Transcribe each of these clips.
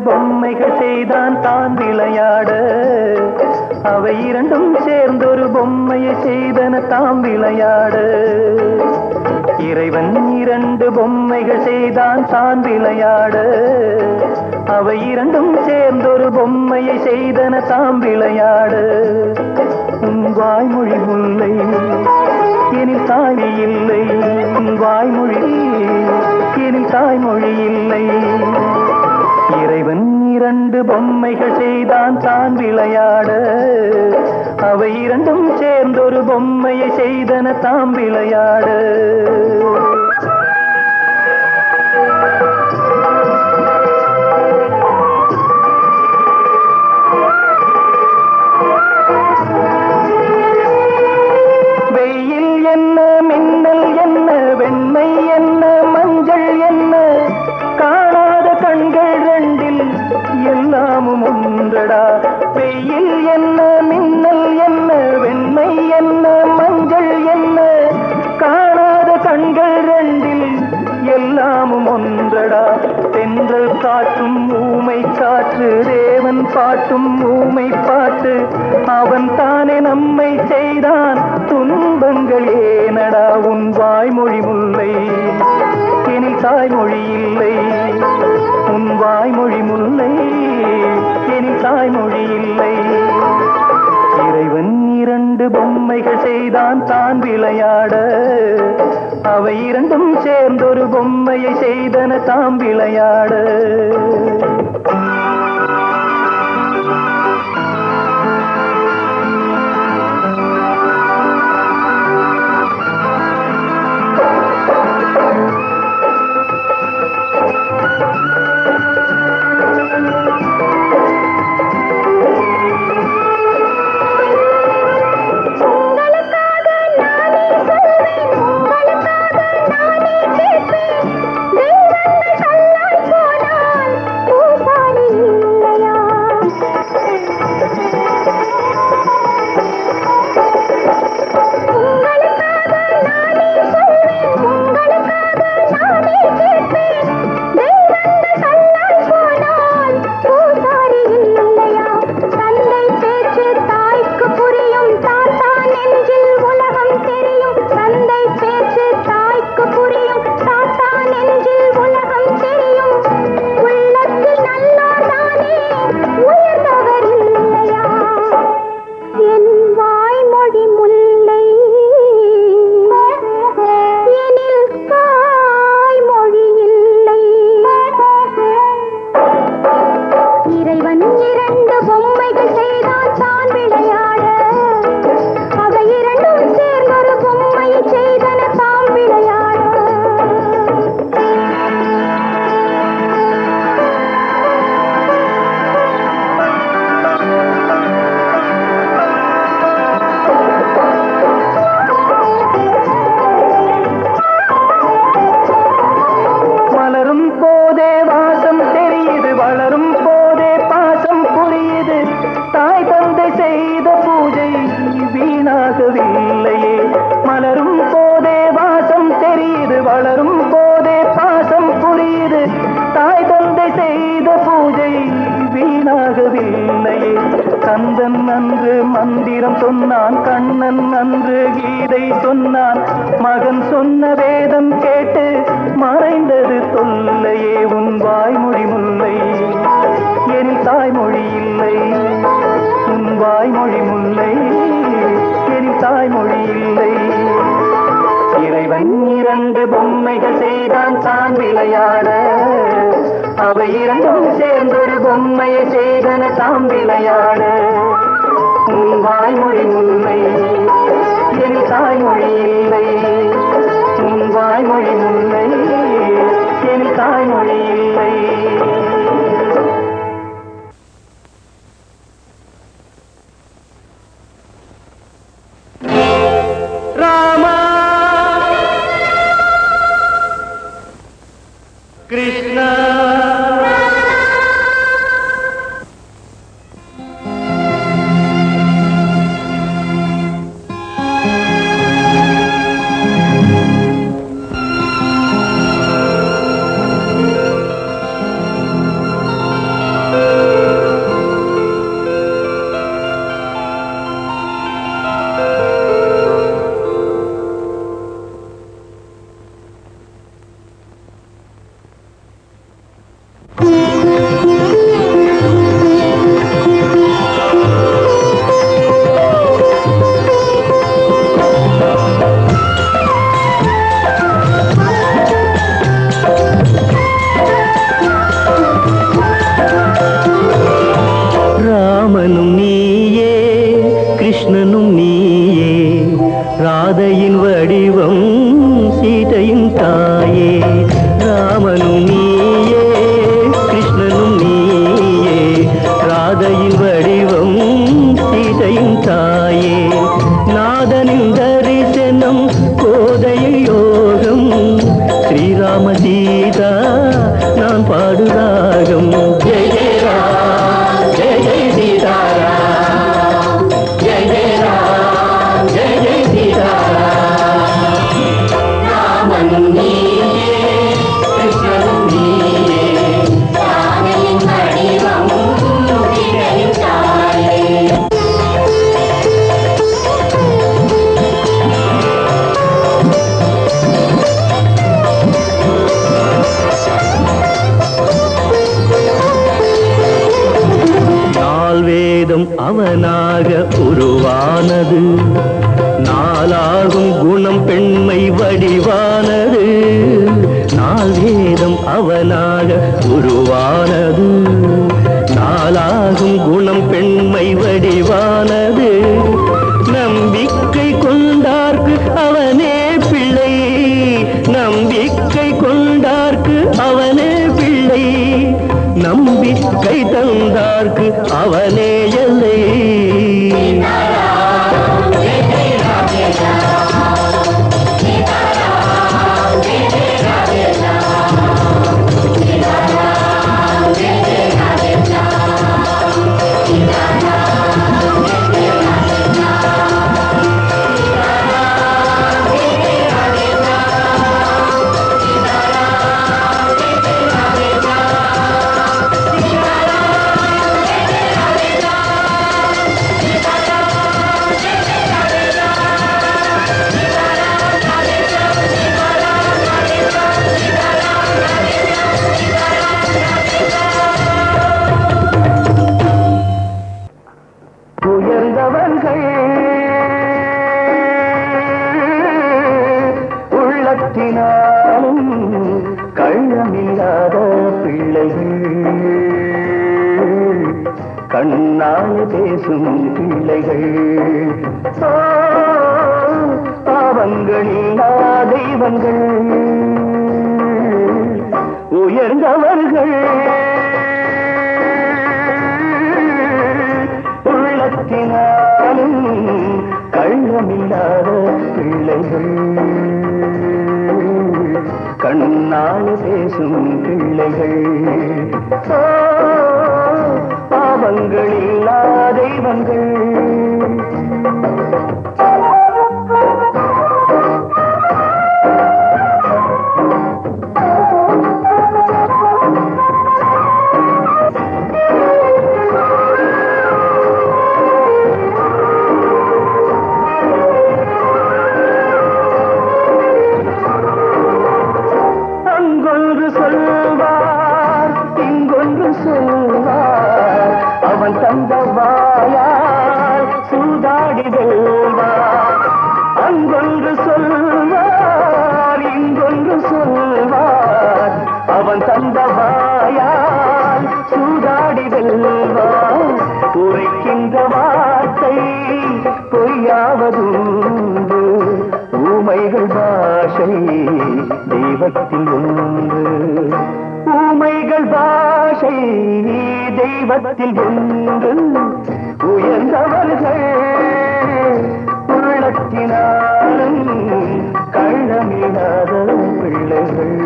பொம்மைகள் செய்தான் தான் விளையாட, அவை இரண்டும் சேர்ந்தொரு பொம்மையை செய்தன தாம் விளையாட. இறைவன் இரண்டு பொம்மைகள் செய்தான் தான் விளையாட, அவை இரண்டும் சேர்ந்தொரு பொம்மையை செய்தன தாம் விளையாட. உன் வாய்மொழி முல்லை எனில் தாய்மொழி இல்லை, உன் வாய்மொழி எனில் தாய்மொழி இல்லை. இறைவன் இரண்டு பொம்மைகள் செய்தான் தான் விளையாட, அவை இரண்டும் சேர்ந்தொரு பொம்மையை செய்தன தாம் விளையாட. வெயில் என்ன, மின்னல் என்ன, வெண்மை என்ன, மஞ்சள் என்ன, காணாத கண்கள் ரெண்டில் எல்லாமும் ஒன்றடா. வெயில் என்ன, மின்னல் என்ன, வெண்மை என்ன, மஞ்சள் என்ன, காணாத கண்கள் ரெண்டில் எல்லாமும் ஒன்றடா. தென்றல் காற்றும் ஊமை காற்று, தேவன் பாட்டும் ஊமை பாட்டு, அவன் தானே நம்மை செய்தான், துன்பங்கள் ஏனடா. உன் வாய்மொழி முல்லை எனில் தாய்மொழி இல்லை, உன் வாய்மொழி முல்லை எனில் தாய்மொழி இல்லை. இறைவன் இரண்டு பொம்மைகள் செய்தான் தான் விளையாட, அவை இரண்டும் சேர்ந்தொரு பொம்மையை செய்தன தாம் விளையாட. கந்தன் அன்று மந்திரம் சொன்னான், கண்ணன் அன்று கீதை சொன்னான், மகன் சொன்ன வேதம் கேட்டு மறைந்தது தொல்லையே. உன் வாய்மொழி முல்லை எனில் தாய்மொழி இல்லை, உன் வாய்மொழி முல்லை எனில் தாய்மொழி இல்லை. இறைவன் இரண்டு பொம்மைகள் செய்தான் தான் விளையாட, அவை இரண்டும் சேர்ந்தொரு பொம்மையை செய்தன தாம் விளையாட. உன் வாய்மொழி முல்லை எனில் தாய்மொழி இல்லை, உன் வாய்மொழி முல்லை எனில் தாய்மொழி இல்லை. ராமா கிருஷ்ணா ராதையின் வடிவம் சீதையின் தாயே ராமனும் நீயே கிருஷ்ணனும் நீயே ராதையின் வடிவம் சீதையின் தாயே நாதனின் தரிசனம் கோதையில் யோகம் ஸ்ரீராம சீதா நான் பாடுராகம் ஜெய ஜெய ராம் ஜெய ஜெய சீதாராம் ஜெய ஜெய ராம் ஜெய ஜெய சீதாராம் ராமனும் நீயே கிருஷ்ணனும் நீயே ராதையின் வடிவம் சீதையின் தாயே வேதம் அவனாக உருவானது நாளாகும் குணம் பெண்மை வடிவானது நாள் வேதம் அவனாக உருவானது நாளாகும் குணம் பெண்மை வடிவானது நம்பிக்கை கொண்டார்க்கு அவனே பிள்ளை நம்பிக்கை கொண்டார்க்கு அவனே பிள்ளை நம்பிக்கை தந்தார்க்கு அவனே எல்லை உள்ளத்தினாலும் கள்ளமில்லாத பிள்ளைகள் கண்ணால் பேசும் பிள்ளைகள் பாவங்களில்லா தெய்வங்கள் உயர்ந்தவர்கள் உள்ளத்தினாலும் கள்ளமில்லாத பிள்ளைகள் கண்ணால் பேசும் பிள்ளைகள் பாவங்களில்லா தெய்வங்கள் அவன் தந்த வாயால் சூதாடி வெல்வார் அங்கொன்று சொல்வார் இங்கொன்று சொல்வார் அவன் தந்த வாயால் சூதாடி வெல்வார் உரைக்கின்ற வார்த்தை பொய்யாவதுண்டு ஊமைகள் பாஷை தெய்வத்தில் உண்டு ஊமைகள் பாஷை தெய்வத்தில் உண்டு உயர்ந்தவர்கள் உள்ளத்தினாலும் கள்ளமில்லாத பிள்ளைகள்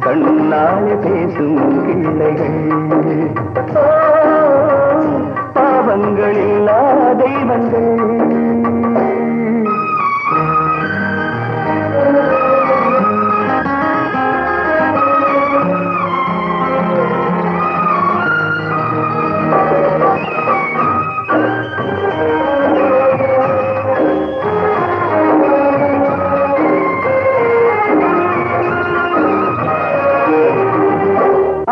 கண்ணால் பேசும் பிள்ளைகள் பாவங்களில்லா தெய்வங்கள்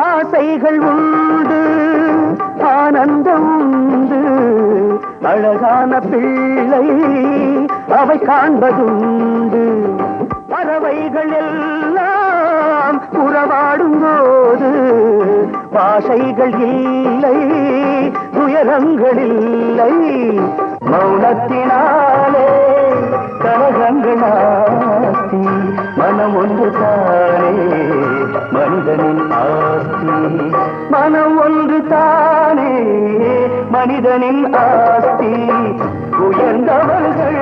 ஆசைகள் உண்டு ஆனந்தம் உண்டு அழகான பிள்ளை அவை காண்பதுண்டு பறவைகள் எல்லாம் உறவாடும் போது பாஷைகள் இல்லை துயரங்கள் இல்லை மௌனத்தினாலே கலகங்கள் ஆஸ்தி மனம் ஒன்று தானே மனிதனின் ஆஸ்தி மனம் ஒன்று தானே மனிதனின் ஆஸ்தி உயர்ந்தவர்கள்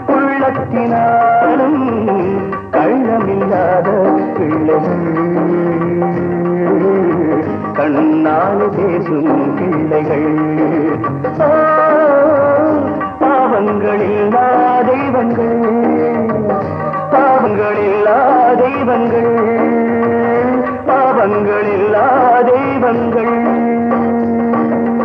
உள்ளத்தினாலும் கள்ளமில்லாத பிள்ளைகள் கண்ணால் பேசும் பிள்ளைகள் பாவங்களில்லா தெய்வங்கள் பாவங்களில்லா தெய்வங்கள்